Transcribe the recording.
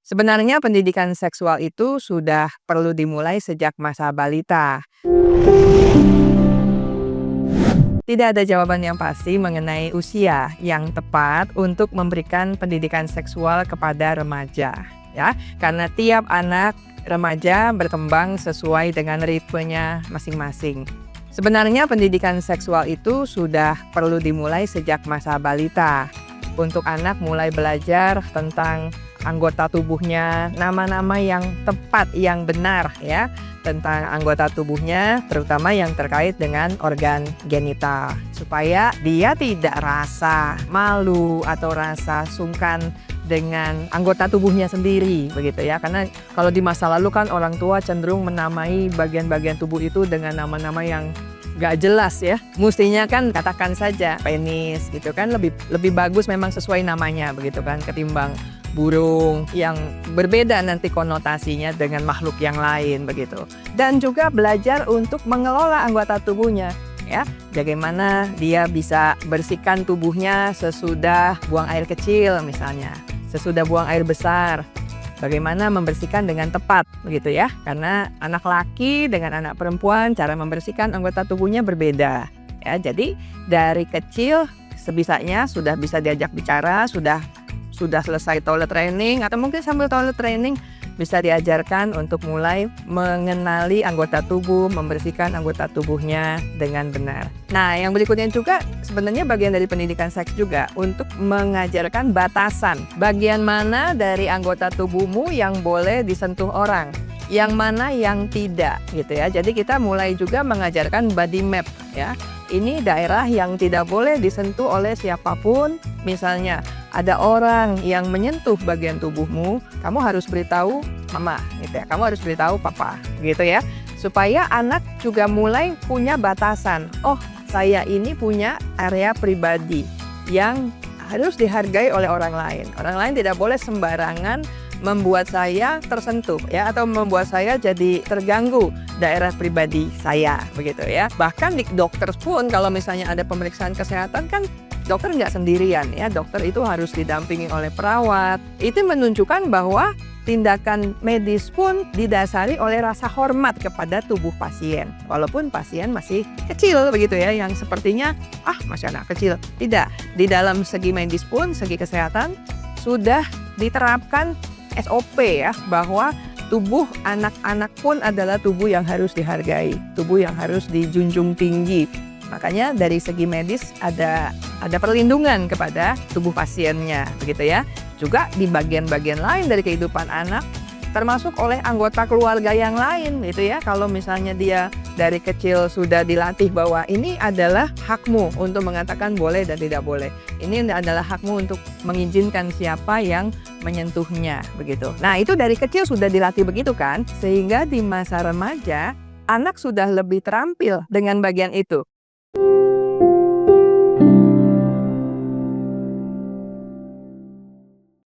Sebenarnya pendidikan seksual itu sudah perlu dimulai sejak masa balita. Tidak ada jawaban yang pasti mengenai usia yang tepat untuk memberikan pendidikan seksual kepada remaja, ya. Karena tiap anak remaja berkembang sesuai dengan ritmenya masing-masing. Sebenarnya pendidikan seksual itu sudah perlu dimulai sejak masa balita. Untuk anak mulai belajar tentang anggota tubuhnya, nama-nama yang tepat, yang benar ya, tentang anggota tubuhnya, terutama yang terkait dengan organ genital. Supaya dia tidak rasa malu atau rasa sungkan dengan anggota tubuhnya sendiri, begitu ya. Karena kalau di masa lalu kan orang tua cenderung menamai bagian-bagian tubuh itu dengan nama-nama yang gak jelas ya. Mestinya kan katakan saja penis gitu kan, lebih bagus memang sesuai namanya begitu kan, ketimbang burung yang berbeda nanti konotasinya dengan makhluk yang lain begitu. Dan juga belajar untuk mengelola anggota tubuhnya ya. Bagaimana dia bisa bersihkan tubuhnya sesudah buang air kecil misalnya, sesudah buang air besar. Bagaimana membersihkan dengan tepat begitu ya. Karena anak laki dengan anak perempuan cara membersihkan anggota tubuhnya berbeda ya. Jadi dari kecil sebisanya sudah bisa diajak bicara, sudah selesai toilet training atau mungkin sambil toilet training bisa diajarkan untuk mulai mengenali anggota tubuh, membersihkan anggota tubuhnya dengan benar. Nah, yang berikutnya juga sebenarnya bagian dari pendidikan seks juga untuk mengajarkan batasan. Bagian mana dari anggota tubuhmu yang boleh disentuh orang, yang mana yang tidak gitu ya. Jadi kita mulai juga mengajarkan body map ya. Ini daerah yang tidak boleh disentuh oleh siapapun. Misalnya ada orang yang menyentuh bagian tubuhmu, kamu harus beritahu mama gitu ya. Kamu harus beritahu papa gitu ya. Supaya anak juga mulai punya batasan. Oh, saya ini punya area pribadi yang harus dihargai oleh orang lain. Orang lain tidak boleh sembarangan membuat saya tersentuh ya, atau membuat saya jadi terganggu daerah pribadi saya begitu ya. Bahkan di dokter pun kalau misalnya ada pemeriksaan kesehatan kan dokter nggak sendirian ya, dokter itu harus didampingi oleh perawat. Itu menunjukkan bahwa tindakan medis pun didasari oleh rasa hormat kepada tubuh pasien. Walaupun pasien masih kecil begitu ya, yang sepertinya masih anak kecil. Tidak, di dalam segi medis pun, segi kesehatan sudah diterapkan SOP ya, bahwa tubuh anak-anak pun adalah tubuh yang harus dihargai, tubuh yang harus dijunjung tinggi. Makanya dari segi medis ada perlindungan kepada tubuh pasiennya begitu ya. Juga di bagian-bagian lain dari kehidupan anak, termasuk oleh anggota keluarga yang lain gitu ya. Kalau misalnya dia dari kecil sudah dilatih bahwa ini adalah hakmu untuk mengatakan boleh dan tidak boleh. Ini adalah hakmu untuk mengizinkan siapa yang menyentuhnya begitu. Nah, itu dari kecil sudah dilatih begitu kan, sehingga di masa remaja anak sudah lebih terampil dengan bagian itu.